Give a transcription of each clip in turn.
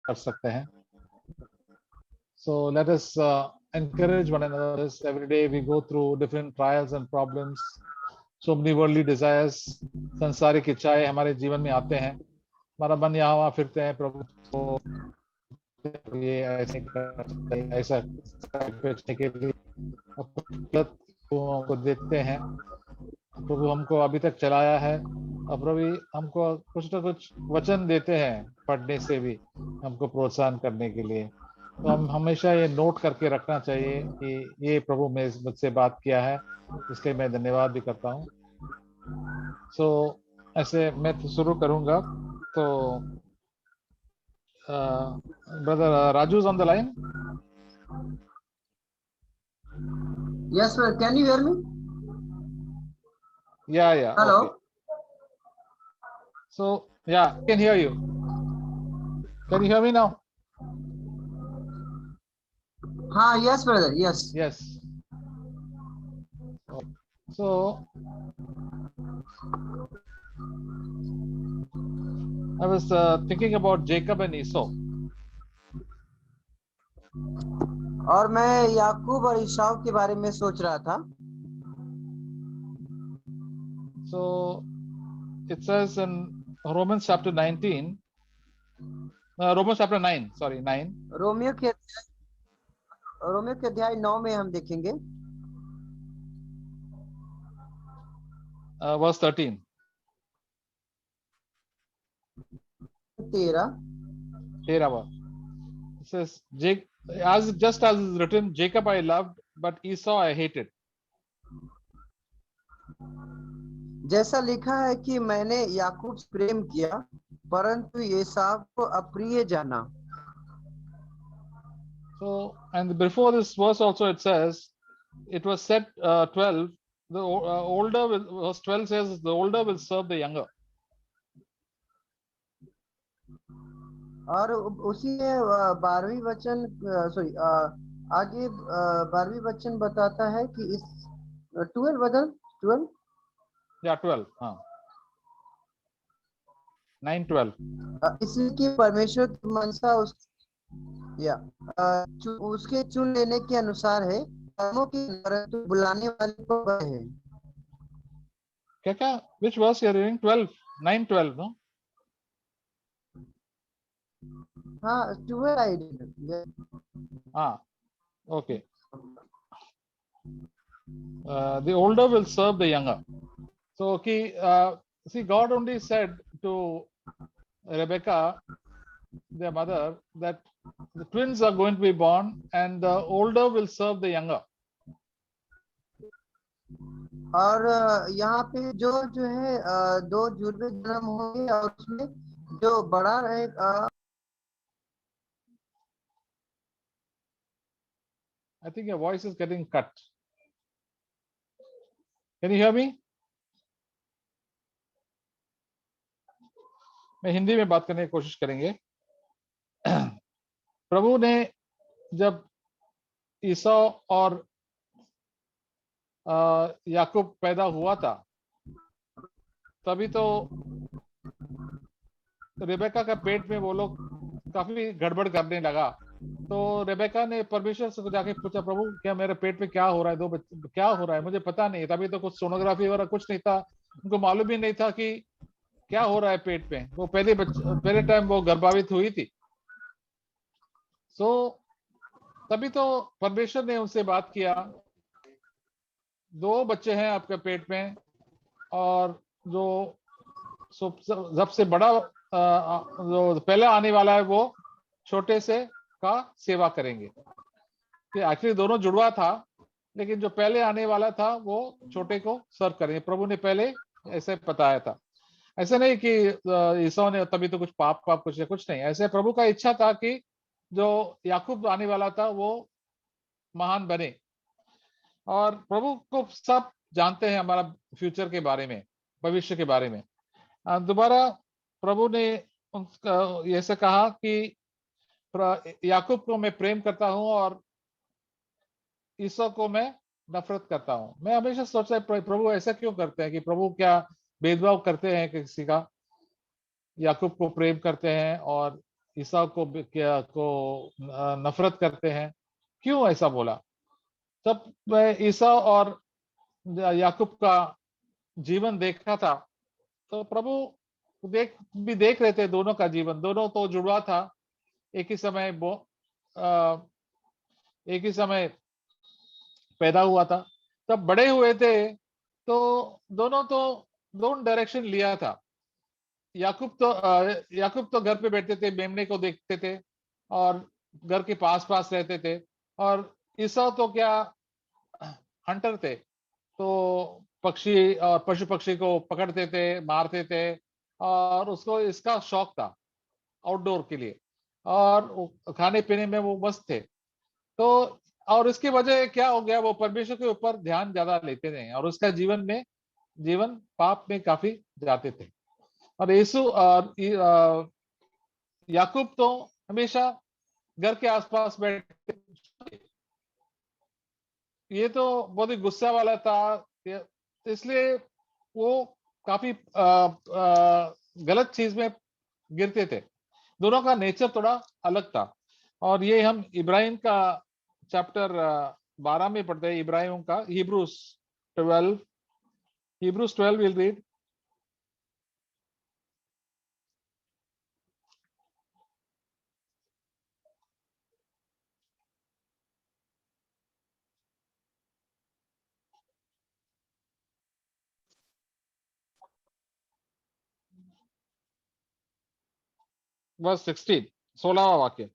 कर सकते हैं. So let us encourage one another. Every day we go through different trials and problems. So many worldly desires, संसारिक इच्छाएं हमारे जीवन में आते हैं. हमारा मन यहाँ वहाँ फिरते हैं. प्रभु को ये ऐसे ऐसा बचने के लिए को देखते हैं. प्रभु हमको अभी तक चलाया है और प्रभु हमको कुछ ना कुछ वचन देते हैं पढ़ने से भी हमको प्रोत्साहन करने के लिए. तो हम हमेशा ये नोट करके रखना चाहिए कि ये प्रभु ने मुझसे बात किया है, इसलिए मैं धन्यवाद भी करता हूँ. सो ऐसे मैं तो शुरू करूंगा. तो brother Raju is on the line. Yes, sir. Can you hear me? Yeah. Hello. Okay. So yeah, I can hear you. Can you hear me now? Yes, brother. Yes. So I was thinking about Jacob and Esau. और मैं याकूब और ईसाव के बारे में सोच रहा था. So it says in Romans chapter 19, Romans chapter 9, sorry 9. Romeo के अध्याय 9 में हम देखेंगे verse 13. 13 verse. It says, just as is written, Jacob I loved, but Esau I hated. जैसा लिखा है कि मैंने याकूब से प्रेम किया परंतु एसाव को अप्रिय जाना. So, and before this verse also it says, it was said 12, the older verse 12 says the older will serve the younger. और उसी में 12वीं वचन आगे 12वीं वचन बताता है कि इस 12 Yeah, 12. 9:12. इसलिए कि परमेश्वर की मनसा उसके चुन लेने के अनुसार है, कर्मों की परंतु बुलाने वाले को वह है. क्या which verse you are reading? 12, 9:12, no? 12 I did. Okay. The older will serve the younger. So see, God only said to Rebecca, their mother, that the twins are going to be born and the older will serve the younger. और यहाँ पे जो है 2 जुड़वे जन्म होंगे और उसमें जो बड़ा रहेगा. I think your voice is getting cut. Can you hear me? मैं हिंदी में बात करने की कोशिश करेंगे. प्रभु ने जब ईसा और याकूब पैदा हुआ था तभी तो रेबेका का पेट में वो लोग काफी गड़बड़ करने लगा. तो रेबेका ने परमेश्वर से जाके पूछा, प्रभु क्या मेरे पेट में क्या हो रहा है, 2 बच्चे क्या हो रहा है, मुझे पता नहीं. तभी तो कुछ सोनोग्राफी वगैरह कुछ नहीं था, उनको मालूम ही नहीं था कि क्या हो रहा है पेट में. वो पहले टाइम वो गर्भावित हुई थी. सो तभी तो परमेश्वर ने उनसे बात किया, 2 बच्चे हैं आपके पेट में और जो सबसे बड़ा जो पहले आने वाला है वो छोटे से का सेवा करेंगे. एक्चुअली दोनों जुड़वा था, लेकिन जो पहले आने वाला था वो छोटे को सर्व करेंगे. प्रभु ने पहले ऐसे बताया था. ऐसे नहीं कि ईसा ने तभी तो कुछ पाप कुछ नहीं. ऐसे प्रभु का इच्छा था कि जो याकूब आने वाला था वो महान बने. और प्रभु को सब जानते हैं हमारा फ्यूचर के बारे में, भविष्य के बारे में. दोबारा प्रभु ने ऐसे कहा कि याकूब को मैं प्रेम करता हूं और ईसा को मैं नफरत करता हूं. मैं हमेशा सोचता है प्रभु ऐसा क्यों करते हैं, कि प्रभु क्या भेदभाव करते हैं किसी का. याकूब को प्रेम करते हैं और ईसाव नफरत करते हैं, क्यों ऐसा बोला? तब मैं ईसाव और याकूब का जीवन देखा था, तो प्रभु देख रहे थे दोनों का जीवन, दोनों तो जुड़वा था, एक ही समय एक ही समय पैदा हुआ था, तब बड़े हुए थे, तो दोनों डायरेक्शन लिया था। याकूब तो घर पे बैठते थे, मेमने को देखते थे और घर के पास पास रहते थे, और ईसाव तो क्या हंटर थे, तो पक्षी और पशु पक्षी को पकड़ते थे, मारते थे, और उसको इसका शौक था आउटडोर के लिए, और खाने पीने में वो मस्त थे। तो और इसकी वजह क्या हो गया, वो परमेश्वर के ऊपर ध्यान ज्यादा लेते नहीं, और उसका जीवन पाप में काफी जाते थे। और याकूब तो हमेशा घर के आसपास बैठते, ये तो बहुत ही गुस्सा वाला था, इसलिए वो काफी गलत चीज में गिरते थे। दोनों का नेचर थोड़ा अलग था, और ये हम इब्राहिम का चैप्टर 12 में पढ़ते हैं, इब्राहिम का Hebrews 12 we'll read. Verse 16, 16वां वाक्य।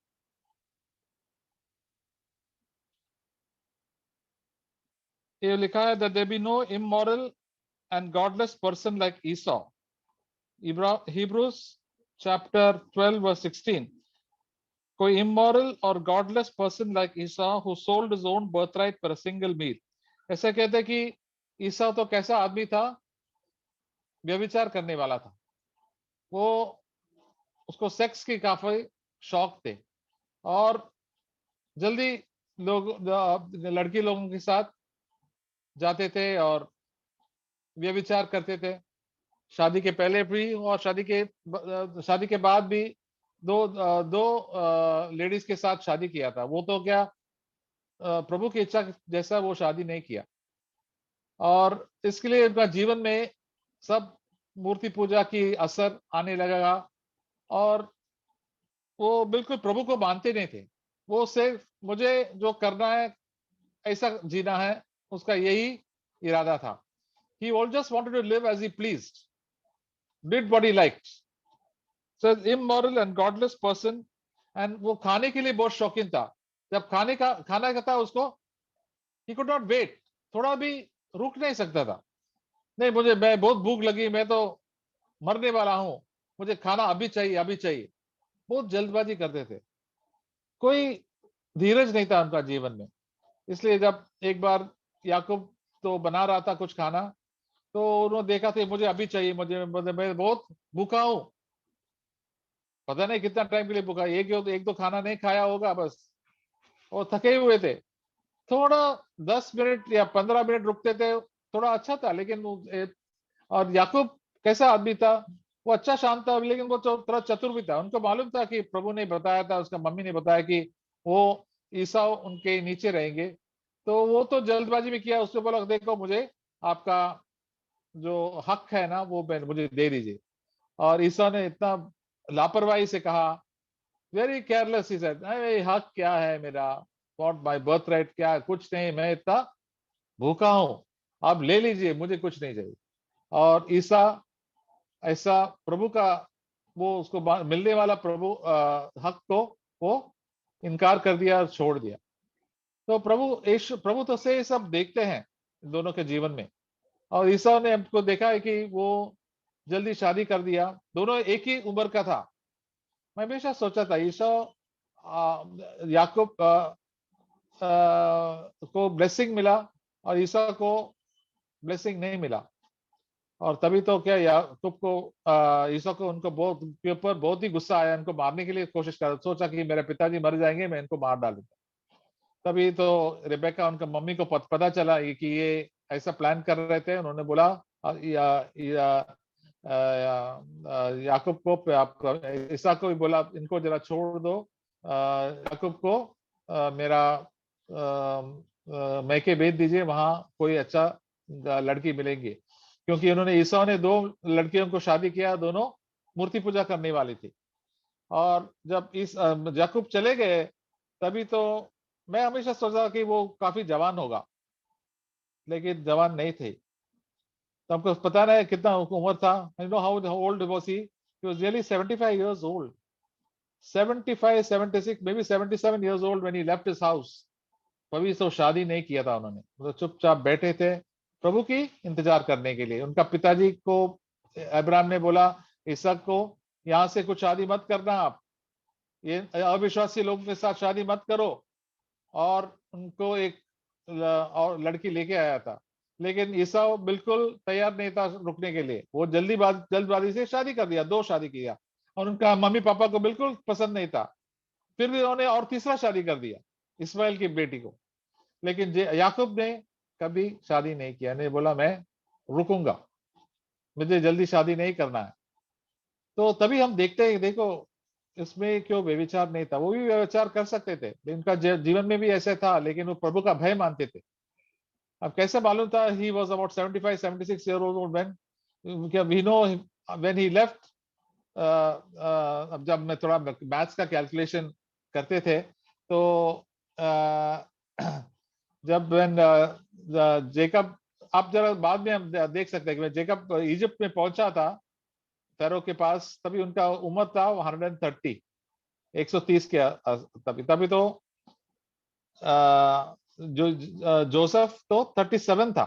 ये लिखा है, that there be no immoral and godless person like Esau. Hebrews chapter 12 verse 16, कोई immoral और godless person like Esau who sold his own birthright for a single meal. ऐसा कहते हैं कि ईसा तो कैसा आदमी था, व्यभिचार करने वाला था, वो उसको सेक्स की काफी शौक थे, और जल्दी लड़की लोगों के साथ जाते थे और व्यभिचार करते थे, शादी के पहले भी और शादी के बाद भी। दो लेडीज के साथ शादी किया था, वो तो क्या प्रभु की इच्छा जैसा वो शादी नहीं किया, और इसके लिए उनका जीवन में सब मूर्ति पूजा की असर आने लगेगा, और वो बिल्कुल प्रभु को मानते नहीं थे। वो सिर्फ मुझे जो करना है, ऐसा जीना है, उसका यही इरादा था। He all just wanted to live as he pleased, did what he liked. So immoral and godless person, and वो खाने के लिए बहुत शौकीन था। जब खाना खाता उसको, he could not wait, थोड़ा भी रुक नहीं सकता था। नहीं, मैं बहुत भूख लगी, मैं तो मरने वाला हूं, मुझे खाना अभी चाहिए, अभी चाहिए। बहुत जल्दबाजी करते थे, कोई धीरज नहीं था उनका जीवन में। इसलिए जब एक बार याकूब तो बना रहा था कुछ खाना, तो उन्होंने देखा था मुझे अभी चाहिए, मैं बहुत भूखा हूं, पता नहीं कितना टाइम के लिए भूखा, एक दो खाना नहीं खाया होगा बस, और थके हुए थे। थोड़ा 10 मिनट या 15 मिनट रुकते थे, थोड़ा अच्छा था। लेकिन और याकूब कैसा आदमी था, वो अच्छा शांत था, लेकिन वो थोड़ा चतुर भी था। उनको मालूम था कि प्रभु ने बताया था, उसका मम्मी ने बताया कि वो ईसा उनके नीचे रहेंगे, तो वो तो जल्दबाजी में किया। उसने बोला, देखो मुझे आपका जो हक है ना, वो मुझे दे दीजिए। और ईसा ने इतना लापरवाही से कहा, वेरी केयरलेस, ही सेड, हक क्या है मेरा, वॉट माई बर्थ राइट क्या है, कुछ नहीं, मैं इतना भूखा हूं, आप ले लीजिए, मुझे कुछ नहीं चाहिए। और ईसा ऐसा प्रभु का, वो उसको मिलने वाला हक को वो इनकार कर दिया और छोड़ दिया। तो प्रभु तो से सब देखते हैं दोनों के जीवन में। और ईसा ने हमको देखा है कि वो जल्दी शादी कर दिया, दोनों एक ही उम्र का था। मैं हमेशा सोचा था ईसा याकूब को ब्लेसिंग मिला, और ईसा को ब्लेसिंग नहीं मिला। और तभी तो क्या याकूब को ईसा को उनको बहुत के ऊपर बहुत ही गुस्सा आया, उनको मारने के लिए कोशिश कर, सोचा कि मेरे पिताजी मर जाएंगे, मैं इनको मार डालूंगा। तभी तो रेबेका उनका मम्मी को पता चला कि ये ऐसा प्लान कर रहे थे। उन्होंने बोला, याकूब को, आप ईसा को भी बोला इनको जरा छोड़ दो, याकूब को मेरा मैके भेज दीजिए, वहां कोई अच्छा लड़की मिलेंगी, क्योंकि उन्होंने ईसा ने 2 लड़कियों को शादी किया, दोनों मूर्ति पूजा करने वाली थी। और जब इस याकूब चले गए, तभी तो मैं हमेशा सोचा कि वो काफी जवान होगा, लेकिन जवान नहीं थे। तो हमको पता नहीं कितना उम्र था। You know how old was he was really 75 years old, 75 76 may be 77 years old when he left his house। कभी तो शादी नहीं किया था उन्होंने, तो चुपचाप बैठे थे प्रभु की इंतजार करने के लिए। उनका पिताजी को अब्राहम ने बोला इसहाक को, यहाँ से कुछ शादी मत करना, आप ये अविश्वासी लोगों के साथ शादी मत करो। और उनको एक और लड़की लेके आया था, लेकिन ईसाऊ बिल्कुल तैयार नहीं था रुकने के लिए। वो जल्दबाजी से शादी कर दिया, 2 शादी किया, और उनका मम्मी पापा को बिल्कुल पसंद नहीं था। फिर भी उन्होंने और तीसरा शादी कर दिया इस्माइल की बेटी को। लेकिन याकूब ने कभी शादी नहीं किया, ने बोला मैं रुकूंगा, मुझे जल्दी शादी नहीं करना है। तो तभी हम देखते हैं, देखो इसमें क्यों व्यभिचार नहीं था, वो भी व्यभिचार कर सकते थे, उनका जीवन में भी ऐसा था, लेकिन वो प्रभु का भय मानते थे। अब कैसे मालूम था? He was about 75 76 years old when we know when he left। अब जब मैं थोड़ा मैथ्स का कैलकुलेशन करते थे, तो जब जेकब, आप जरा बाद में हम देख सकते हैं कि जेकब इजिप्ट में पहुंचा था फेरो के पास, तभी उनका उम्र था 130 130 के तभी तभी तो जोसेफ तो 37 था,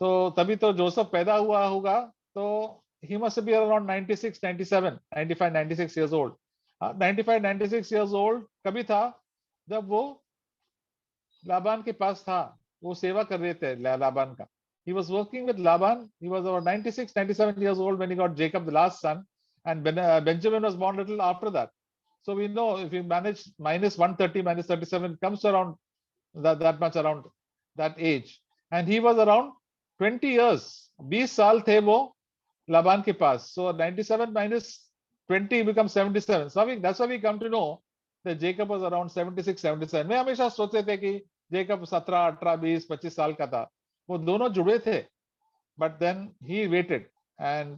तो तभी तो जोसेफ पैदा हुआ होगा, तो he must be around 96 97 95 96 years old। 95 96 years old कभी था जब वो लाबान के पास था, वो सेवा कर रहे थे लाबान का। He was working with Laban. He was about 96 97 years old when he got Jacob the last son, and Benjamin was born a little after that। So we know if you manage minus 130 minus 37 comes around that much, around that age, and he was around 20 years, 20 साल थे वो लाबान के पास। So 97 minus 20 becomes 77। So that's why we come to know that Jacob was around 76 77। मैं हमेशा सोचते थे कि Jacob 17 18 20 25 साल का था, वो दोनों जुड़े थे, but then he waited, and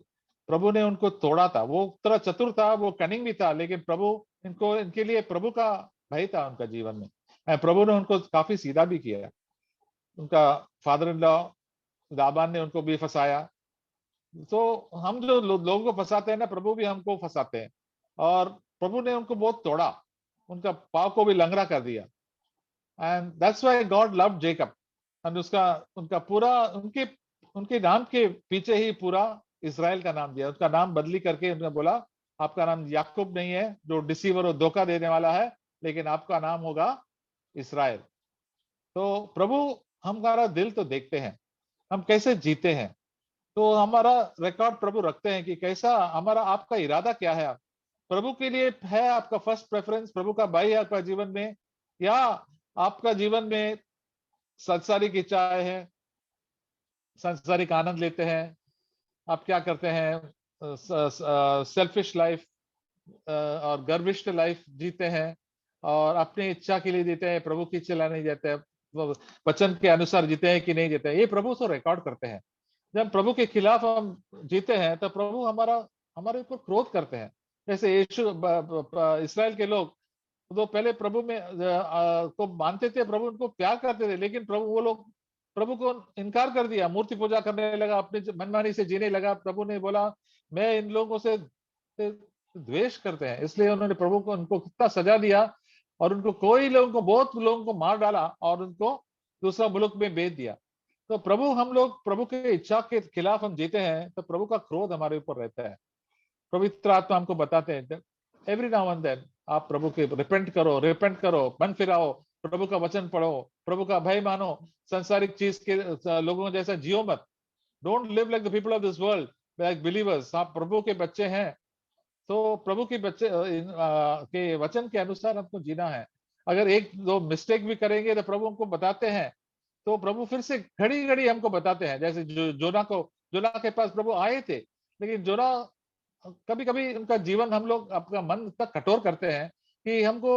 प्रभु ने उनको तोड़ा था। वो थोड़ा चतुर था, वो कनिंग भी था, लेकिन प्रभु इनको, इनके लिए प्रभु का भय था उनका जीवन में। प्रभु ने उनको काफी सीधा भी किया। उनका फादर इन लॉ लाबान ने उनको भी फंसाया। तो हम जो लोगों को फंसाते हैं ना, प्रभु भी हमको फंसाते हैं, और प्रभु ने उनको बहुत तोड़ा, उनका पाव को भी लंगड़ा कर दिया। And that's why God loved Jacob. And उसका उनका पूरा उनके उनके नाम के पीछे ही पूरा इज़राइल का नाम दिया। उसका नाम बदली करके उन्होंने बोला आपका नाम याकूब नहीं है जो डिसीवर और धोखा देने वाला है, लेकिन आपका नाम होगा इस्राएल। तो प्रभु हमारा दिल तो देखते हैं, हम कैसे जीते हैं, तो हमारा रिकॉर्ड प्रभु रखते हैं कि कैसा हमारा, आपका इरादा क्या है। प्रभु के लिए है आपका फर्स्ट प्रेफरेंस प्रभु का भाई है आपका जीवन में, या आपका जीवन में सांसारिक इच्छाएं हैं, सांसारिक आनंद लेते हैं, आप क्या करते हैं, सेल्फिश लाइफ और गर्विष्ठ लाइफ जीते हैं, और अपनी इच्छा के लिए जीते हैं, प्रभु की इच्छा नहीं जीते हैं, वचन के अनुसार जीते हैं कि नहीं जीते हैं, ये प्रभु से रिकॉर्ड करते हैं। जब प्रभु के खिलाफ हम जीते हैं तो प्रभु हमारे ऊपर क्रोध करते हैं। जैसे यीशु इस्राएल के लोग तो पहले प्रभु में को मानते थे, प्रभु उनको प्यार करते थे, लेकिन वो लोग प्रभु को इनकार कर दिया, मूर्ति पूजा करने लगा, अपनी मनमानी से जीने लगा। प्रभु ने बोला मैं इन लोगों से द्वेष करते हैं, इसलिए उन्होंने प्रभु को उनको कितना सजा दिया, और उनको बहुत लोगों को मार डाला, और उनको दूसरा मुल्क में भेज दिया। तो हम लोग प्रभु के इच्छा के खिलाफ हम जीते हैं, तो प्रभु का क्रोध हमारे ऊपर रहता है। पवित्र आत्मा हमको बताते हैं एवरी नाउ एंड देन आप प्रभु के रिपेंट करो, मन फिराओ, प्रभु का वचन पढ़ो, प्रभु का भय मानो, संसारिक चीज के लोगों जैसा जियो मत। Don't live like the people of this world, like believers. आप प्रभु के बच्चे हैं, तो प्रभु के बच्चे के वचन के अनुसार हमको जीना है। अगर एक दो मिस्टेक भी करेंगे तो प्रभु हमको बताते हैं, तो प्रभु फिर से घड़ी घड़ी हमको बताते हैं। जैसे जोना के पास प्रभु आए थे, लेकिन जो ना कभी कभी उनका जीवन हम लोग अपना मन इतना कठोर करते हैं कि हमको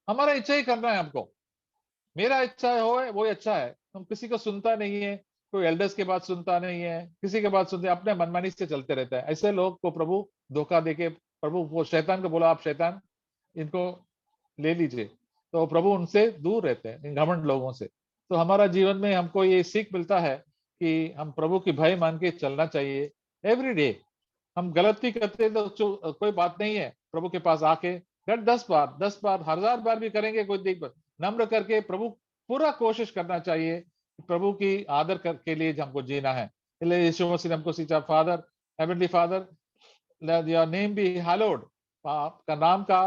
हमारा इच्छा ही करना है, हमको मेरा इच्छा हो वो अच्छा है, हम किसी को सुनता नहीं है, कोई एल्डर्स के बात सुनता नहीं है, किसी के बात सुनते, अपने मनमानी से चलते रहता है। ऐसे लोग को प्रभु धोखा देके, प्रभु वो शैतान को बोला, आप शैतान इनको ले लीजिए, तो प्रभु उनसे दूर रहते हैं, इन घमंड लोगों से। तो हमारा जीवन में हमको ये सीख मिलता है कि हम प्रभु की भय मान के चलना चाहिए एवरी डे। हम गलती करते हैं तो कोई बात नहीं है, प्रभु के पास आके 10 बार 10 बार 1000 बार भी करेंगे, कोई दिक्कत, नम्र करके प्रभु पूरा कोशिश करना चाहिए, प्रभु की आदर के लिए हमको जीना है। इसलिए यीशु मसीह ने हमको सीखा, father, heavenly father, let your name be hallowed, आपका नाम का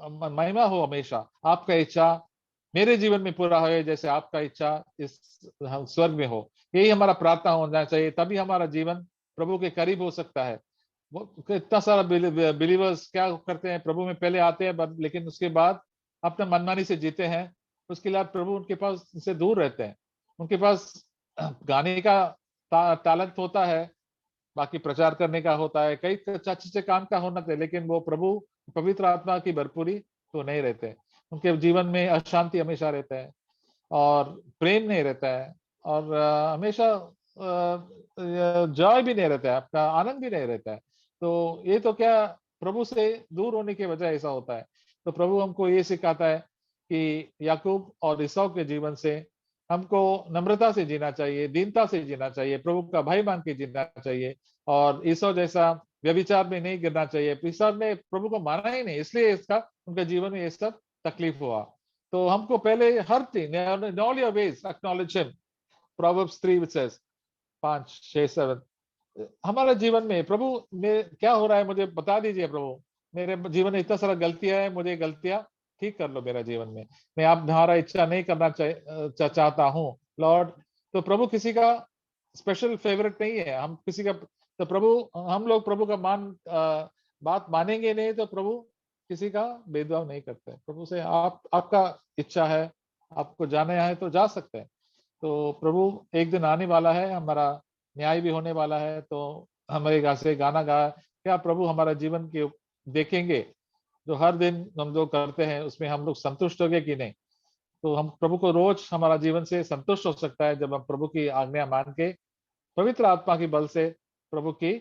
महिमा हो हमेशा, आपका इच्छा मेरे जीवन में पूरा हो जैसे आपका इच्छा इस स्वर्ग में हो। यही हमारा प्रार्थना होना चाहिए, तभी हमारा जीवन प्रभु के करीब हो सकता है। वो इतना सारा बिलीवर्स क्या करते हैं, प्रभु में पहले आते हैं लेकिन उसके बाद अपने मनमानी से जीते हैं, उसके बाद प्रभु उनके पास से दूर रहते हैं। उनके पास गाने का टैलेंट होता है, बाकी प्रचार करने का होता है, कई अच्छे से काम का होना चाहिए, लेकिन वो प्रभु पवित्र आत्मा की भरपूरी तो नहीं रहते। उनके जीवन में अशांति हमेशा रहता है और प्रेम नहीं रहता है, और हमेशा जॉय भी नहीं रहता है, आपका आनंद भी नहीं रहता है। तो ये तो क्या प्रभु से दूर होने की वजह ऐसा होता है। तो प्रभु हमको ये सिखाता है कि याकूब और ईसाऊ के जीवन से हमको नम्रता से जीना चाहिए, दीनता से जीना चाहिए, प्रभु का भाई मान के जीना चाहिए, और ईसाऊ जैसा व्यभिचार में नहीं गिरना चाहिए। ईसाऊ ने प्रभु को माना ही नहीं, इसलिए इसका उनके जीवन में ये सब तकलीफ हुआ। तो हमको पहले हर thing, in all your ways acknowledge him, Proverbs 3 which says 5 6 7। हमारा जीवन में प्रभु में क्या हो रहा है मुझे बता दीजिए प्रभु, मेरे जीवन में इतना सारा गलतियां है, मुझे गलतियां ठीक कर लो मेरा जीवन में, मैं आप हमारा इच्छा नहीं करना चाहता हूँ लॉर्ड। तो प्रभु किसी का स्पेशल फेवरेट नहीं है, हम किसी का, तो प्रभु, हम लोग प्रभु का बात मानेंगे नहीं, तो प्रभु किसी का भेदभाव नहीं करते। प्रभु से आपका इच्छा है, आपको जाना है तो जा सकते हैं। तो प्रभु एक दिन आने वाला है, हमारा न्याय भी होने वाला है, तो हमारे गा से गाना गा, क्या प्रभु हमारा जीवन के देखेंगे, जो हर दिन हम जो करते हैं उसमें हम लोग संतुष्ट हो गए कि नहीं। तो हम प्रभु को रोज हमारा जीवन से संतुष्ट हो सकता है जब हम प्रभु की आज्ञा मान के पवित्र आत्मा की बल से प्रभु की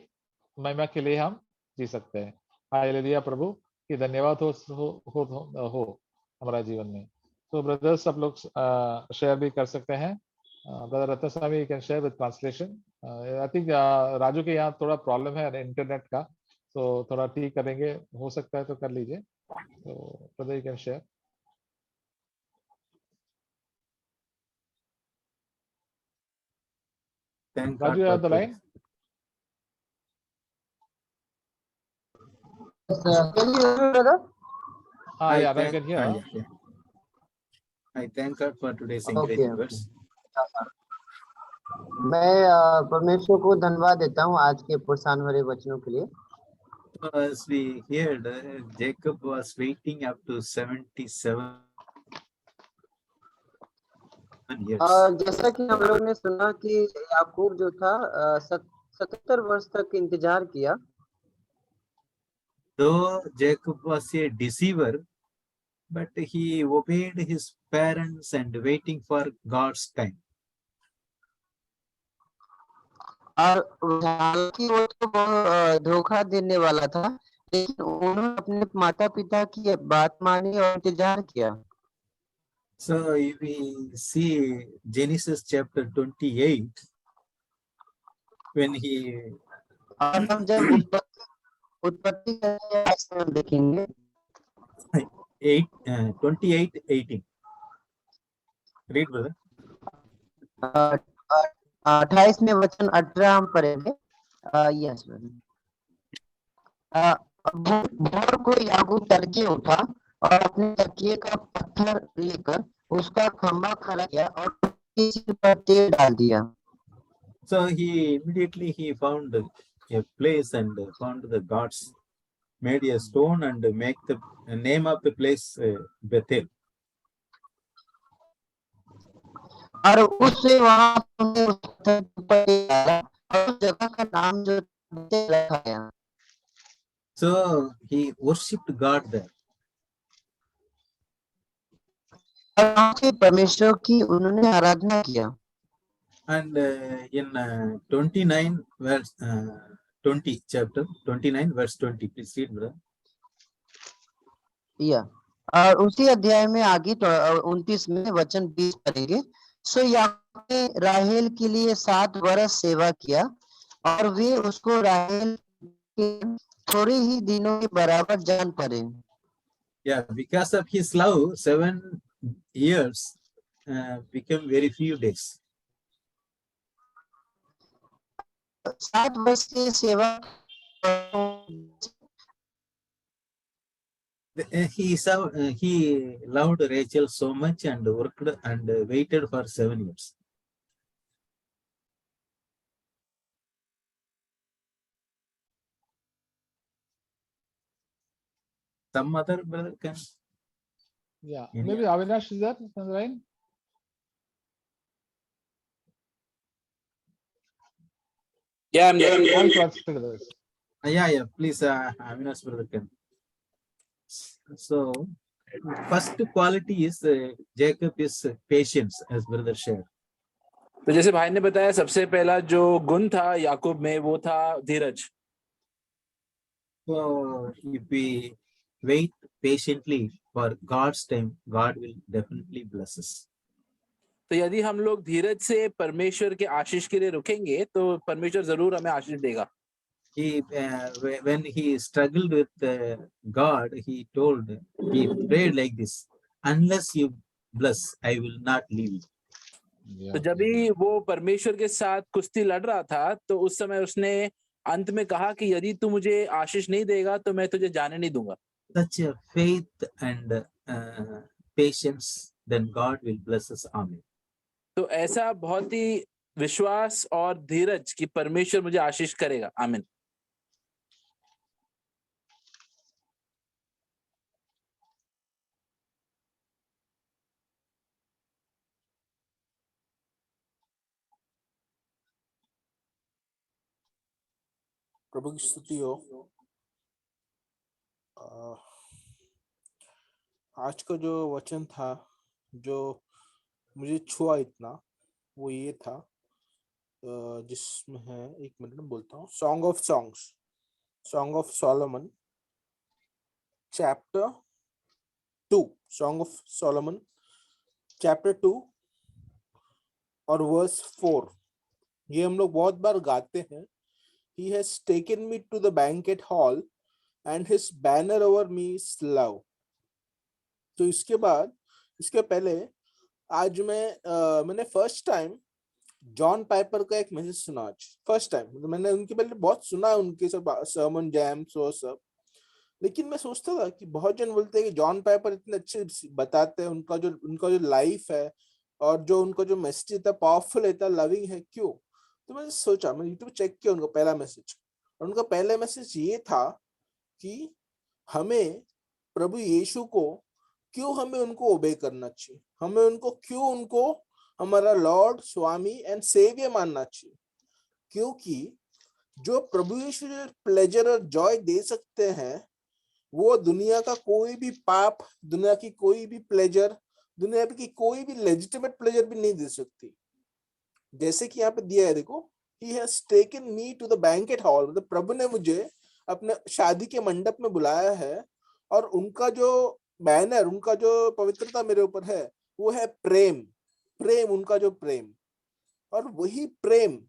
महिमा के लिए हम जी सकते हैं। हालेलुया, प्रभु की धन्यवाद हो हमारा जीवन में। तो ब्रदर्स सब लोग शेयर भी कर सकते हैं। Brother Ratna Swami you can share with translation. I think Raju के यहाँ थोड़ा प्रॉब्लम है इंटरनेट का, तो थोड़ा ठीक करेंगे, हो सकता है तो कर लीजिए। तो brother you can share. Raju you have the line. Can you hear me, brother? हाँ यार, I can hear. I thank God for today's Okay, encouraging okay. words. मैं परमेश्वर को धन्यवाद देता हूँ आज के प्रोत्साहन भरे वचनों के लिए। As we heard, Jacob was waiting up to 77 years. जैसा कि हम लोग ने सुना कि याकूब जो था 77 वर्ष तक इंतजार किया। Though Jacob was a deceiver, but he obeyed his parents and waiting for God's time. और हालांकि वो तो धोखा देने वाला था, लेकिन उन्होंने अपने माता पिता की बात मानी और इंतजार किया। So if we see Genesis chapter 28, when he और हम जब उत्पत्ति देखेंगे 28:18. Read, brother. 28 में वचन 18 हम पढ़ेंगे। यस भोर को याकूब तड़के उठा और अपने तकिए का पत्थर लेकर उसका खंभा खड़ा किया और सिर पर तेल डाल दिया। So he immediately found a place and found the gods, made a stone and make the name of the place Bethel. और उससे वहां उस जगह का नाम जो खाया। So he worshipped God there. और वहाँ पे परमेश्वर की उन्होंने आराधना किया। And in 29 verse 20 chapter 29 verse 20, please read, brother. या और उसी अध्याय में आगे 29 में वचन 20 पढ़ेंगे। सो याकूब ने राहेल के लिए 7 वर्ष सेवा किया और वे उसको राहेल के थोड़े ही दिनों के बराबर जान पड़े। Yeah, because of his love, 7 years became very few days. 7 वर्ष की सेवा He loved Rachel so much and worked and waited for 7 years. Some other brother can. Yeah, Any maybe Avinash is there on the line. Yeah, I'm there. I'll translate this. Yeah, please, Avinash brother can. So, first quality is Jacob is patience, as brother shared. तो जैसे भाई ने बताया सबसे पहला जो गुण था याकूब में वो था धीरज। So, if we wait patiently for God's time, God will definitely bless us. तो यदि हम लोग धीरज से परमेश्वर के आशीष के लिए रुकेंगे तो परमेश्वर जरूर हमें आशीष देगा। When he struggled with God, he prayed like this: unless you bless, I will not leave you. तो जब भी वो परमेश्वर के साथ कुश्ती लड़ रहा था तो उस समय उसने अंत में कहा कि यदि तू मुझे आशीष नहीं देगा तो मैं तुझे जाने नहीं दूंगा। Such a faith and patience, then God will bless us. Amen. तो ऐसा बहुत ही विश्वास और धीरज कि परमेश्वर मुझे आशीष करेगा। आमीन। प्रभु की स्तुति हो। आज का जो वचन था जो मुझे छुआ इतना वो ये था जिसमें है, एक मिनट में बोलता हूँ, song of songs, song of Solomon chapter 2, song of Solomon chapter 2 और वर्स 4। ये हम लोग बहुत बार गाते हैं। He has taken me to the banquet hall and his banner over me is love. तो इसके बाद, इसके पहले आज मैंने फर्स्ट टाइम जॉन पाइपर का एक मैसेज सुना। आज फर्स्ट टाइम, मैंने उनके पहले बहुत सुना उनके सब सर्मन जैम्स और सब, लेकिन मैं सोचता था कि बहुत जन बोलते हैं कि जॉन पाइपर इतने अच्छे बताते हैं, उनका जो लाइफ है और जो उनका जो मैसेज इतना पावरफुल है, इतना लविंग है, क्यों? तो मैंने सोचा, मैं यूट्यूब चेक किया उनका पहला मैसेज, और उनका पहला मैसेज ये था कि हमें प्रभु यीशु को क्यों हमें उनको ओबे करना चाहिए, हमें उनको क्यों उनको हमारा लॉर्ड, स्वामी एंड सेवियर मानना चाहिए, क्योंकि जो प्रभु यीशु जो प्लेजर और जॉय दे सकते हैं वो दुनिया का कोई भी पाप, दुनिया की कोई भी प्लेजर, दुनिया की कोई भी लेजिटिमेट प्लेजर भी नहीं दे सकती। जैसे कि यहाँ पे दिया है, देखो, he has taken me to the banquet hall, मतलब प्रभु ने मुझे अपने शादी के मंडप में बुलाया है, और उनका जो बैनर, उनका जो पवित्रता मेरे ऊपर है वो है प्रेम, प्रेम, उनका जो प्रेम। और वही प्रेम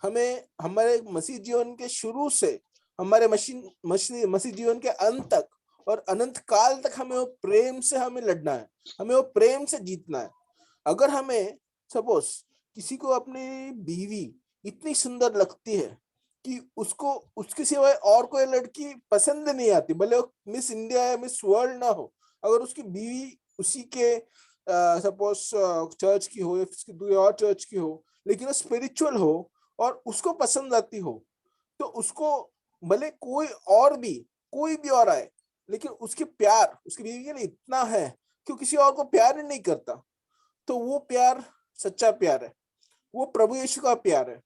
हमें हमारे मसीह जीवन के शुरू से हमारे मसीह जीवन के अंत तक और अनंत काल तक हमें वो प्रेम से हमें लड़ना है, हमें वो प्रेम से जीतना है। अगर हमें सपोज किसी को अपनी बीवी इतनी सुंदर लगती है कि उसको उसके सिवाय और कोई लड़की पसंद नहीं आती, भले वो मिस इंडिया या मिस वर्ल्ड ना हो, अगर उसकी बीवी उसी के सपोज चर्च की हो या किसी और चर्च की हो, लेकिन वो स्पिरिचुअल हो और उसको पसंद आती हो, तो उसको भले कोई भी और आए, लेकिन उसके प्यार उसकी बीवी के लिए इतना है कि किसी और को प्यार ही नहीं करता, तो वो प्यार सच्चा प्यार है, वो प्रभु यीशु का प्यार है।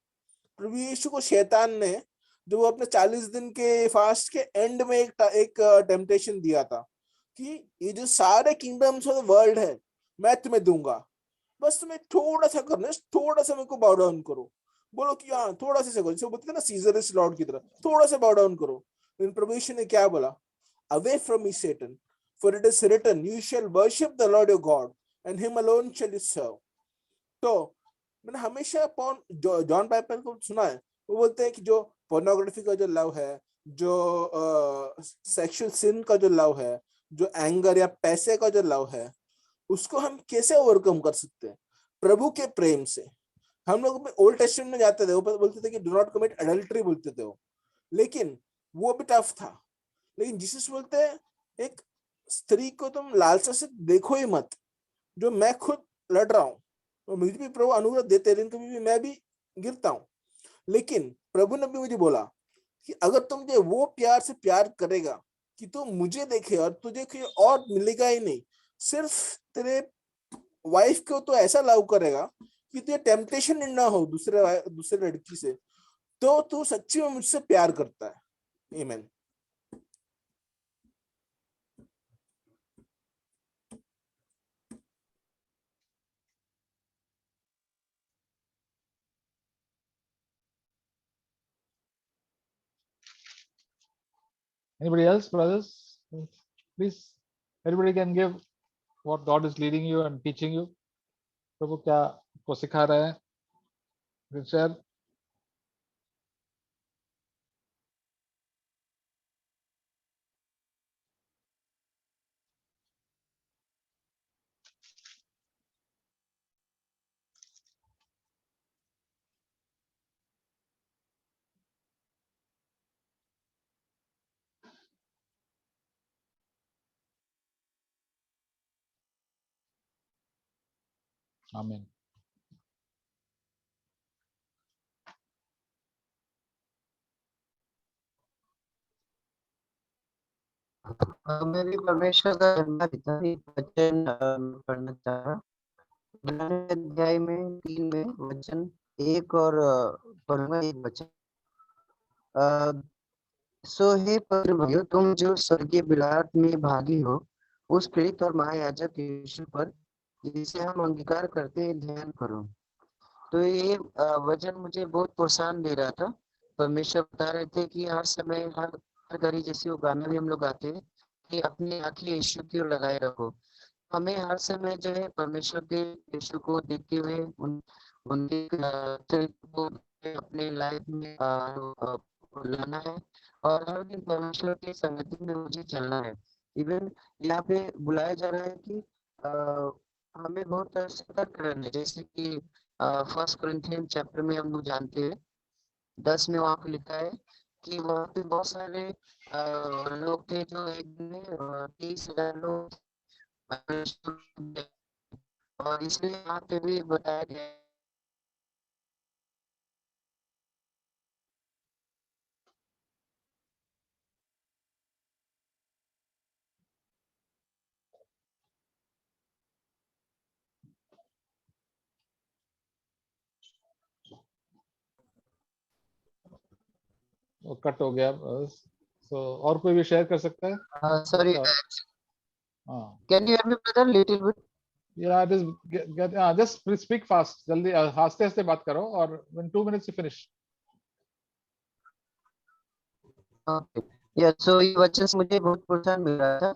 प्रभु यीशु को शैतान ने जो वो अपने 40 दिन के फास्ट के एंड में एक टेम्पटेशन दिया था कि ये जो सारे किंगडम्स ऑफ द वर्ल्ड है मैं तुम्हें दूंगा, बस तुम्हें थोड़ा सा करना है, थोड़ा सा मेरे को बाउ डाउन करो। बोलो कि हाँ थोड़ा सा करो, जैसे बोलते थे ना सीजर इज लॉर्ड की तरह, थोड़ा सा बाउ डाउन करो। लेकिन प्रभु यीशु ने क्या बोला? Away from me Satan, for it is written you shall worship the Lord your God and him alone shall you serve. तो मैंने हमेशा जॉन पाइपर को सुना है, वो बोलते हैं कि जो पोर्नोग्राफी का जो लव है, जो सेक्सुअल सिन का जो लव है, जो एंगर या पैसे का जो लव है, उसको हम कैसे ओवरकम कर सकते हैं? प्रभु के प्रेम से। हम लोग ओल्ड टेस्टमेंट में जाते थे, वो बोलते थे कि डू नॉट कमिट एडल्ट्री बोलते थे वो, लेकिन वो भी टफ था। लेकिन जीसस बोलते हैं एक स्त्री को तुम लालसा से देखो ही मत, जो मैं खुद लड़ रहा हूँ, तो मुझे भी प्रभु अनुग्रह देते हैं, लेकिन कभी भी मैं भी गिरता हूँ। लेकिन प्रभु ने भी मुझे बोला कि अगर तुम मुझे वो प्यार से प्यार करेगा कि तू मुझे देखे और तुझे कोई और मिलेगा ही नहीं, सिर्फ तेरे वाइफ को तो ऐसा लव करेगा कि तुझे टेम्पटेशन ना हो दूसरे लड़की से, तो तू सच्ची में मुझसे प्यार करता है। आमीन। Anybody else, brothers? Please, everybody can give what God is leading you and teaching you. प्रभु क्या आपको सिखा रहे हैं? Share. Amen. मैं भी परमेश्वर का धन्यवाद देता हूँ, एक वचन पढ़ना चाह रहा। 11वें अध्याय में 3 में वचन 1 और पढ़ूंगा एक वचन। सो हे पवित्र भाइयों, तुम जो स्वर्गीय बिलात में भागी हो, उस प्रेरित और महायाजक यीशु पर जिसे हम अंगीकार करते हैं ध्यान करो। तो ये वचन मुझे बहुत प्रोत्साहन दे रहा था। परमेश्वर बता रहे थे कि हर समय हर घड़ी, जैसे वो गाना भी हम लोग गाते हैं कि अपनी आंखें यीशु की ओर लगाए रखो। हमें हर समय जो है परमेश्वर के यीशु को देखते हुए उनके चरित्र को अपने लाइफ में लाना है और हर दिन परमेश्वर की संगति में मुझे चलना है। इवन यहाँ पे बुलाया जा रहा है कि हमें बहुत सतर्क रहना है, जैसे कि फर्स्ट कोरिन्थियन चैप्टर में हम लोग जानते हैं 10 में वहाँ पे लिखा है कि वहाँ पे बहुत सारे लोग थे जो एक दिन में 30,000 लोग, और इसलिए यहाँ पे भी बताया गया है वो कट हो गया। So, और कोई भी शेयर कर सकता है? sorry, हाँ, can you hear me brother little bit? yeah, it is just please speak fast. जल्दी हंसते हंसते बात करो और in 2 minutes you finish. Okay. Yeah, so ये वचन से मुझे बहुत प्रोत्साहन मिल रहा था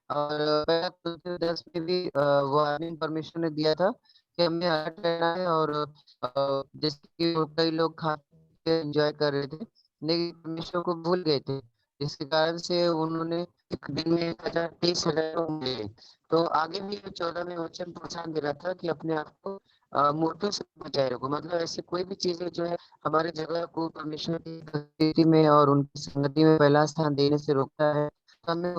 और पहला कुरिन्थियों 10 में भी वार्निंग परमेश्वर ने दिया था कि हमें अलर्ट रहना है। और जैसे कि कई लोग खा के एंजॉय कर रहे थे लेकिन परमेश्वर को भूल गए थे, जिसके कारण से उन्होंने एक दिन में 30,000 लोग मिले। तो आगे भी 14 में वचन प्रोत्साहन दे रहा था कि अपने आप को मूर्खों से बचाए रखो। मतलब ऐसे कोई भी चीजें जो है हमारे जगह को परमेश्वर की स्थिति में और उनकी संगति में पहला स्थान देने से रोकता है, तो हमें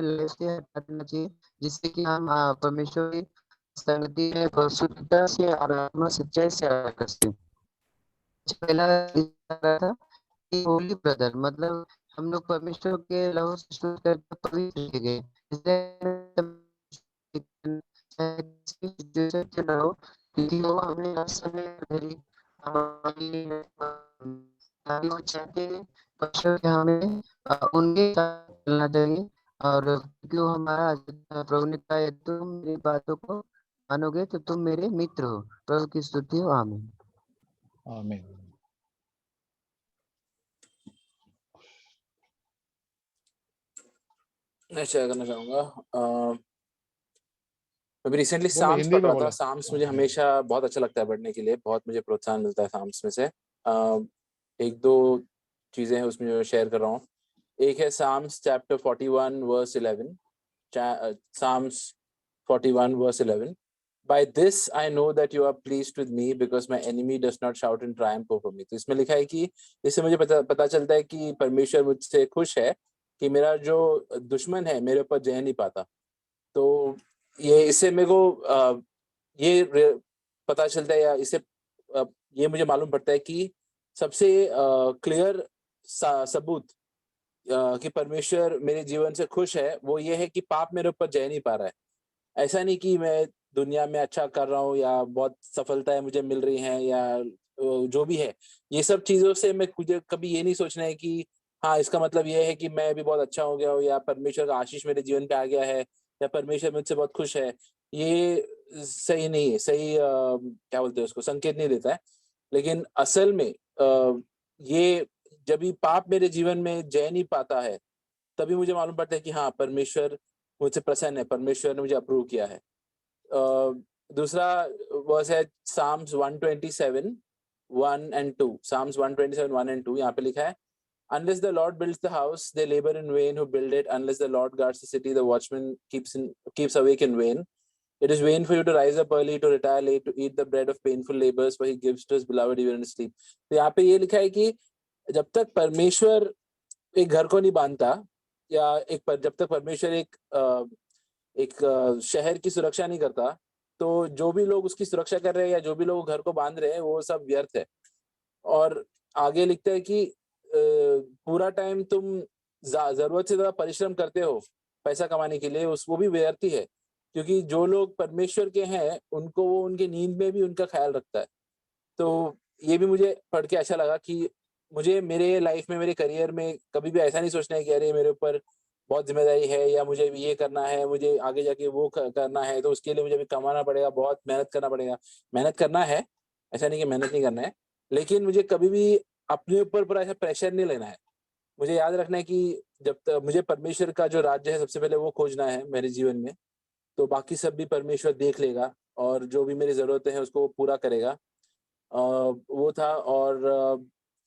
लाइफ से हटा देना चाहिए, जिससे कि हम परमेश्वर की संगति में शुद्धता से और आत्मा सच्चाई से कर सकें। पहला था कि होली ब्रदर, मतलब हम लोग परमेश्वर के लहू से शुद्ध करके पवित्र किए गए, इसलिए ना हो क्योंकि वो हमें हर समय वो चाहते हैं परमेश्वर के हमें उनके साथ चलना चाहिए। और क्यों हमारा प्रभु ने कहा, यदि तुम मेरी बातों को मानोगे तो तुम मेरे मित्र हो। प्रभु की स्तुति हो। आमीन। आमीन। मैं शेयर करना चाहूंगा। मैं रिसेंटली बोलो, साम्स हिंदी पढ़ में रहा था। बोलो। साम्स मुझे हमेशा बहुत अच्छा लगता है पढ़ने के लिए, बहुत मुझे प्रोत्साहन मिलता है साम्स में से। एक दो चीजें हैं उसमें जो शेयर कर रहा हूँ। एक है Psalms chapter 41 verse 11। Psalms 41 verse 11। By this I know that you are pleased with me because my enemy does not shout in triumph over me। तो इसमें लिखा है कि इससे मुझे पता चलता है कि परमेश्वर मुझसे खुश है कि मेरा जो दुश्मन है मेरे ऊपर जय नहीं पाता। तो ये इससे मेरे को ये पता चलता है, या इससे ये मुझे मालूम पड़ता है कि सबसे क्लियर सबूत कि परमेश्वर मेरे जीवन से खुश है वो ये है कि पाप मेरे ऊपर जय नहीं पा रहा है। ऐसा नहीं कि मैं दुनिया में अच्छा कर रहा हूँ या बहुत सफलताएं मुझे मिल रही हैं या जो भी है, ये सब चीजों से मैं मुझे कभी ये नहीं सोचना है कि हाँ इसका मतलब ये है कि मैं भी बहुत अच्छा हो गया हूँ या परमेश्वर का आशीष मेरे जीवन पे आ गया है या परमेश्वर मुझसे बहुत खुश है। ये सही नहीं है, सही क्या बोलते हैं उसको, संकेत नहीं देता है। लेकिन असल में ये जब भी पाप मेरे जीवन में जय नहीं पाता है तभी मुझे मालूम पड़ता है कि हाँ परमेश्वर मुझसे प्रसन्न है, परमेश्वर ने मुझे अप्रूव किया है। दूसरा वर्स है साम्स 127 1 and 2। साम्स 127 1 and 2 यहाँ पे लिखा है, unless the Lord builds the house they labor in vain who build it, unless the Lord guards the city the watchman keeps awake in vain। It is vain for you to rise up early, to retire late, to eat the bread of painful labors, for he gives to his beloved even in sleep। तो यहाँ पे ये लिखा है कि जब तक परमेश्वर एक घर को नहीं बांधता या जब तक परमेश्वर एक शहर की सुरक्षा नहीं करता तो जो भी लोग उसकी सुरक्षा कर रहे हैं या जो भी लोग घर को बांध रहे हैं वो सब व्यर्थ है। और आगे लिखता है कि पूरा टाइम तुम जरूरत से ज्यादा परिश्रम करते हो पैसा कमाने के लिए, वो भी व्यर्थ ही है, क्योंकि जो लोग परमेश्वर के हैं उनको वो उनके नींद में भी उनका ख्याल रखता है। तो ये भी मुझे पढ़ के अच्छा लगा कि मुझे मेरे लाइफ में, मेरे करियर में कभी भी ऐसा नहीं सोचना है कि अरे मेरे ऊपर बहुत जिम्मेदारी है या मुझे ये करना है, मुझे आगे जाके वो करना है, तो उसके लिए मुझे भी कमाना पड़ेगा, बहुत मेहनत करना पड़ेगा। मेहनत करना है, ऐसा नहीं कि मेहनत नहीं करना है, लेकिन मुझे कभी भी अपने ऊपर पूरा ऐसा प्रेशर नहीं लेना है। मुझे याद रखना है कि जब तक मुझे परमेश्वर का जो राज्य है सबसे पहले वो खोजना है मेरे जीवन में, तो बाकी सब भी परमेश्वर देख लेगा और जो भी मेरी जरूरतें हैं उसको वो पूरा करेगा। वो था। और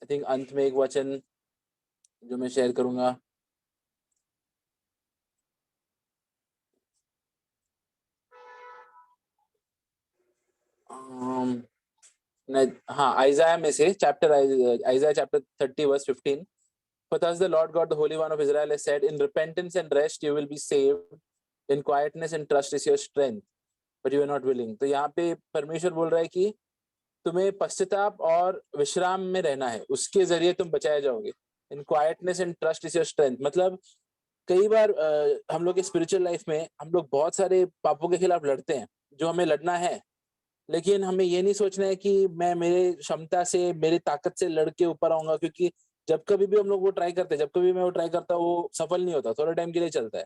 आई थिंक अंत में एक वचन जो मैं शेयर करूंगा, हाँ आइजाया में से Isaiah chapter 30 verse 15। For thus the Lord God, the Holy One of Israel, has said, in repentance and rest you will be saved, in quietness and trust is your strength, but you are not willing। तो यहाँ पे परमेश्वर बोल रहा है कि तुम्हें पश्चाताप और विश्राम में रहना है, उसके जरिए तुम बचाए जाओगे। In quietness and trust is your strength. मतलब कई बार हम लोग के स्पिरिचुअल लाइफ में हम लोग बहुत सारे पापों के खिलाफ लड़ते हैं जो हमें लड़ना है, लेकिन हमें ये नहीं सोचना है कि मैं मेरे क्षमता से, मेरी ताकत से लड़के ऊपर आऊंगा, क्योंकि जब कभी भी हम लोग वो ट्राई करते हैं, जब कभी मैं वो ट्राई करता हूँ वो सफल नहीं होता, थोड़े टाइम के लिए चलता है।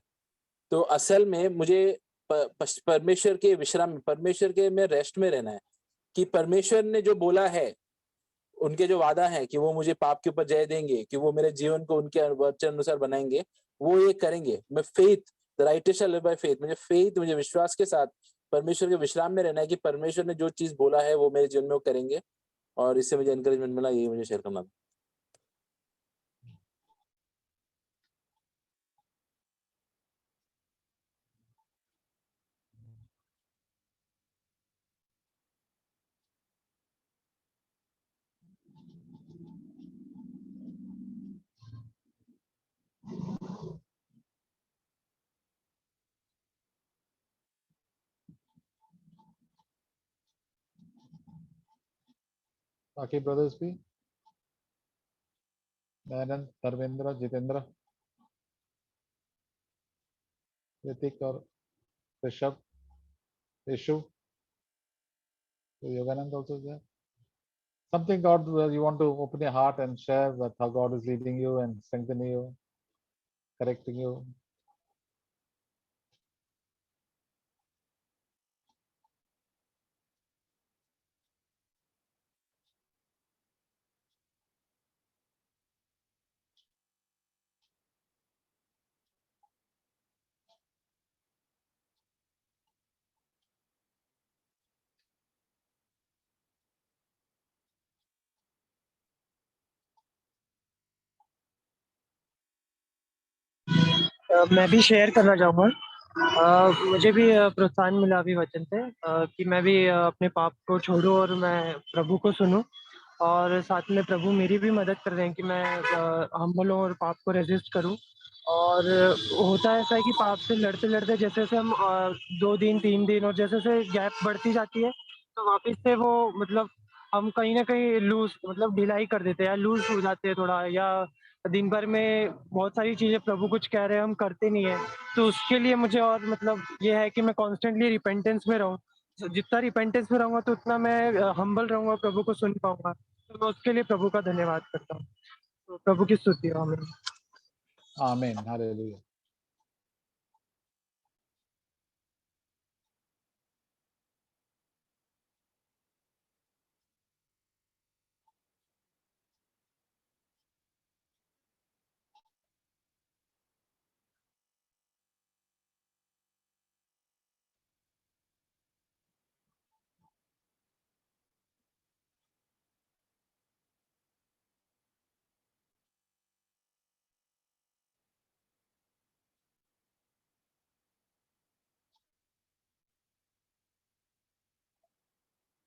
तो असल में मुझे परमेश्वर के विश्राम, परमेश्वर के में रेस्ट में रहना है कि परमेश्वर ने जो बोला है, उनके जो वादा है कि वो मुझे पाप के ऊपर जय देंगे, कि वो मेरे जीवन को उनके वचन अनुसार बनाएंगे, वो ये करेंगे। मैं faith, the righteous shall live by faith, मुझे विश्वास के साथ परमेश्वर के विश्राम में रहना है कि परमेश्वर ने जो चीज बोला है वो मेरे जीवन में वो करेंगे। और इससे मुझे एनकरेजमेंट मिला, यही मुझे शेयर करना था। बाकी ब्रदर्स भी, दयानंद, धर्मेंद्र, जितेंद्र, ऋतिक और ऋषभ, यशु, तो Yogananda also there। something God, you want to open your heart and share that how God is leading you and strengthening you, correcting you. मैं भी शेयर करना चाहूँगा। मुझे भी प्रोत्साहन मिला अभी वचन से कि मैं भी अपने पाप को छोड़ूं और मैं प्रभु को सुनूं, और साथ में प्रभु मेरी भी मदद कर रहे हैं कि मैं हम्बल हूं और पाप को रेजिस्ट करूं। और होता ऐसा है कि पाप से लड़ते लड़ते जैसे जैसे हम 2 दिन 3 दिन और जैसे जैसे गैप बढ़ती जाती है, तो वापस से वो मतलब हम कहीं ना कहीं लूज मतलब ढिलाई कर देते हैं या लूज हो जाते हैं थोड़ा, या दिन भर में बहुत सारी चीजें प्रभु कुछ कह रहे हैं हम करते नहीं है। तो उसके लिए मुझे और मतलब ये है कि मैं कॉन्स्टेंटली रिपेंटेंस में रहूं। जितना रिपेंटेंस में रहूंगा तो उतना मैं हम्बल रहूंगा, प्रभु को सुन पाऊंगा। तो मैं उसके लिए प्रभु का धन्यवाद करता हूँ। तो प्रभु की स्तुति हो। आमीन। आमीन, हालेलुया।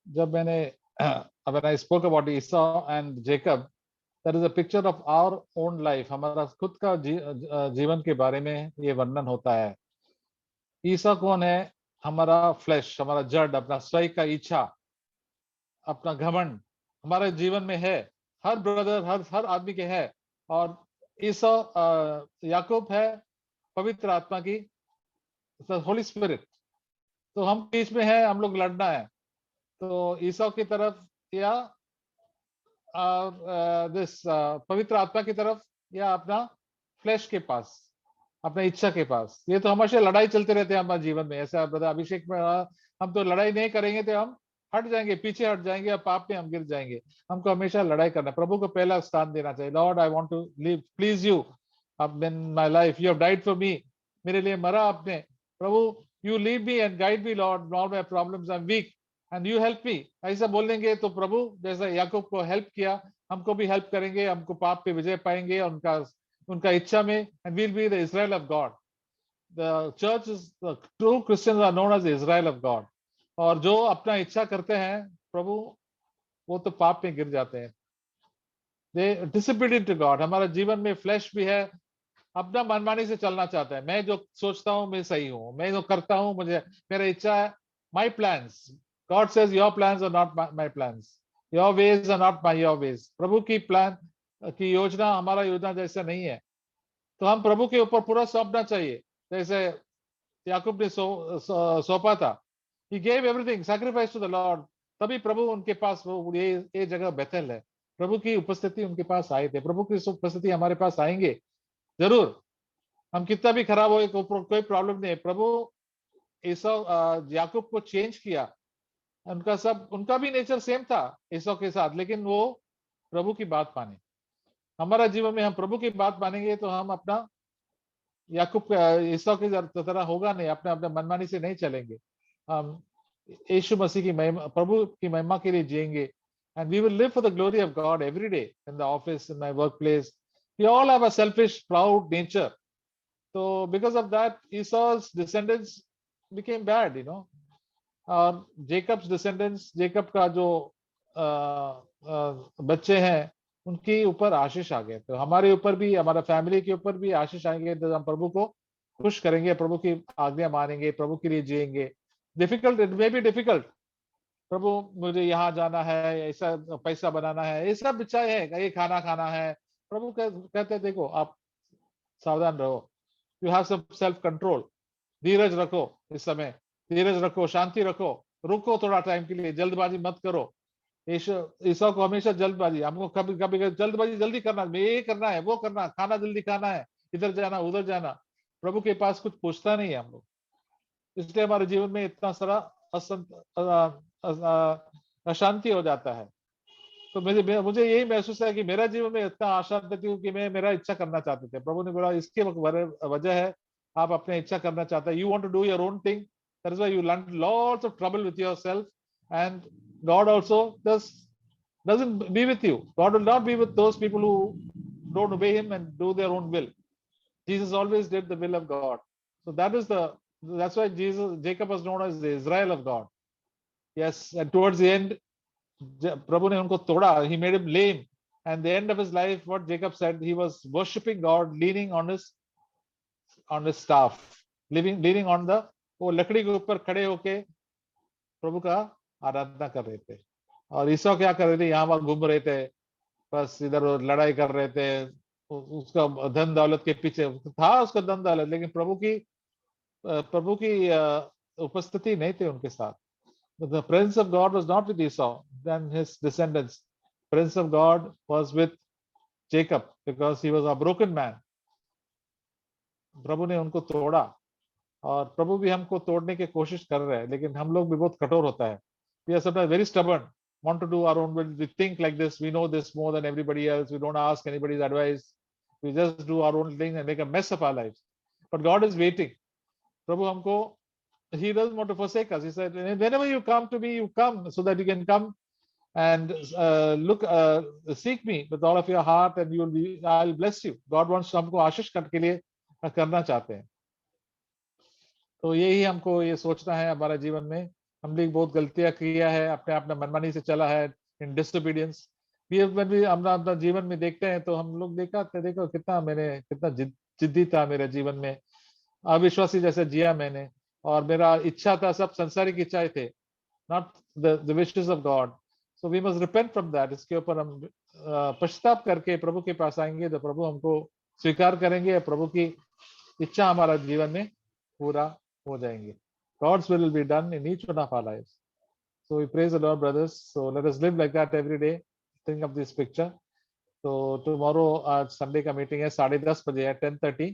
जब मैंने when I spoke about Esau and Jacob, that is a picture of our own life. हमारा खुद का जीवन के बारे में ये वर्णन होता है। ईसा कौन है? हमारा फ्लैश, हमारा जड़, अपना स्वयं का इच्छा, अपना घमंड हमारे जीवन में है। हर ब्रदर, हर आदमी के है। और ईसा याकूब है पवित्र आत्मा की, होली स्पिरिट। तो हम बीच में है, हम लोग लड़ना है। तो ईसा की तरफ या पवित्र आत्मा की तरफ या अपना फ्लैश के पास, अपने इच्छा के पास। ये तो हमेशा लड़ाई चलते रहते हैं हमारे जीवन में। ऐसा ब्रदर अभिषेक में हम तो लड़ाई नहीं करेंगे तो हम हट जाएंगे, पीछे हट जाएंगे और पाप में हम गिर जाएंगे। हमको हमेशा लड़ाई करना, प्रभु को पहला स्थान देना चाहिए। Lord, I want to live please you in my life, you have died for me, मेरे लिए मरा आपने। प्रभु, you lead me and guide me Lord, not my problems, I am weak and you help me. ऐसा बोलेंगे तो प्रभु जैसा याकूब को हेल्प किया, हमको भी हेल्प करेंगे, हमको पाप पे विजय पाएंगे उनका इच्छा में। And will be the Israel of God. The church is, the true Christians are known as Israel of God. और जो अपना इच्छा करते हैं प्रभु, वो तो पाप में गिर जाते हैं। दे डिसिप्लिन टू गॉड। हमारा जीवन में फ्लैश भी है, अपना मनमानी से चलना चाहता है। मैं जो सोचता हूँ मैं सही हूँ, मैं जो करता हूँ मुझे मेरा इच्छा है। My plans, God says your plans are not my plans, your ways are not my your ways. प्रभु की प्लान की योजना हमारा योजना जैसा नहीं है। तो हम प्रभु के ऊपर पूरा सौंपना चाहिए, जैसे याकूब ने सौंपा था। He gave everything, sacrifice to the Lord. तभी प्रभु उनके पास वो ये जगह बेथेल है। प्रभु की उपस्थिति उनके पास आए थे। प्रभु की उपस्थिति हमारे पास आएंगे जरूर। हम कितना भी खराब हो, कोई प्रॉब्लम नहीं है। प्रभु याकूब को चेंज किया। उनका भी नेचर सेम था ईसौ के साथ, लेकिन वो प्रभु की बात माने। हमारा जीवन में हम प्रभु की बात मानेंगे तो हम अपना याकूब ईसौ की तरह होगा नहीं, अपने अपने मनमानी से नहीं चलेंगे। हम यीशु मसीह की महिमा, प्रभु की महिमा के लिए जिएंगे। And we will live for the glory of God every day in the office, in my workplace. We all have a selfish, proud nature. So because of that, Esau's descendants became bad, you know. और Jacob's descendants, Jacob का जो बच्चे हैं, उनके ऊपर आशीष आ गए। तो हमारे ऊपर भी, हमारा फैमिली के ऊपर भी आशीष आएंगे। तो हम प्रभु को खुश करेंगे, प्रभु की आज्ञा मानेंगे, प्रभु के लिए जिएंगे। Difficult, it may be difficult. प्रभु मुझे यहाँ जाना है, ऐसा पैसा बनाना है, ये सब इच्छा है, ये खाना खाना है। प्रभु कहते हैं देखो आप सावधान रहो, you have some self control, धीरज रखो, इस समय धीरज रखो, शांति रखो, रुको थोड़ा टाइम के लिए, जल्दबाजी मत करो। ईसा को हमेशा जल्दबाजी, हमको कभी कभी जल्दबाजी, जल्दी करना, ये करना है, वो करना, खाना जल्दी खाना है, इधर जाना उधर जाना। प्रभु के पास कुछ पूछता नहीं है हम लोग, इसलिए हमारे जीवन में इतना सारा अशांति हो जाता है। तो मुझे यही महसूस है कि मेरा जीवन में इतना अशांति थी कि मैं मेरा इच्छा करना चाहते थे। प्रभु ने बोला इसकी वजह है आप अपने इच्छा करना चाहते हैं, you want to do your own thing, that is why you learn lots of trouble with yourself, and God also doesn't be with you. God will not be with those people who don't obey him and do their own will. Jesus always did the will of God. So that's why Jacob was known as the Israel of God. Yes, and towards the end, Prabhu ne unko toda. He made him lame. And the end of his life, what Jacob said, he was worshipping God, leaning on his staff, leaning on the वो लकड़ी के ऊपर खड़े होके प्रभु का आराधना कर रहे थे। और ईसा क्या कर रहे थे, यहाँ वहां घूम रहे थे, बस इधर लड़ाई कर रहे थे, उसका धन दौलत के पीछे था, उसका धन दौलत, लेकिन प्रभु की उपस्थिति नहीं थी उनके साथ। The presence of God was not with Esau and his descendants. The presence of God was with Jacob because he was a broken man. प्रभु ने उनको तोड़ा, और प्रभु भी हमको तोड़ने की कोशिश कर रहे हैं, लेकिन हम लोग भी बहुत कठोर होता है। We are sometimes very stubborn, want to do our own will. We think like this, we know this more than everybody else. We don't ask anybody's advice. We just do our own thing and make a mess of our lives. But God is waiting. प्रभु हमको, he doesn't want to forsake us. He said, whenever you come to me, you come so that you can come and seek me with all of your heart, and I'll bless you. God wants हमको आशीष के लिए करना चाहते हैं। तो यही हमको ये सोचना है हमारा जीवन में। हमने बहुत गलतियां किया है, अपने आप मनमानी से चला है, इन डिसोबीडियंस। अपना जीवन में देखते हैं तो हम लोग देखो कितना जिद्दी था मेरे जीवन में, अविश्वासी जैसे जिया मैंने, और मेरा इच्छा था सब संसारिक इच्छाएं थे, not the wishes of God. So we must repent from that. इसके ऊपर हम पश्चाताप करके प्रभु के पास आएंगे तो प्रभु हमको स्वीकार करेंगे, प्रभु की इच्छा हमारा जीवन में पूरा हो जाएंगे। God's will be done in each one of our lives. So we praise the Lord, brothers. So let us live like that every day. Think of this picture. So tomorrow Sunday का meeting है 10:30 बजे है, 10:30.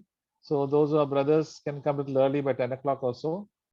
So those who are brothers can come a little early by 10 o'clock or so.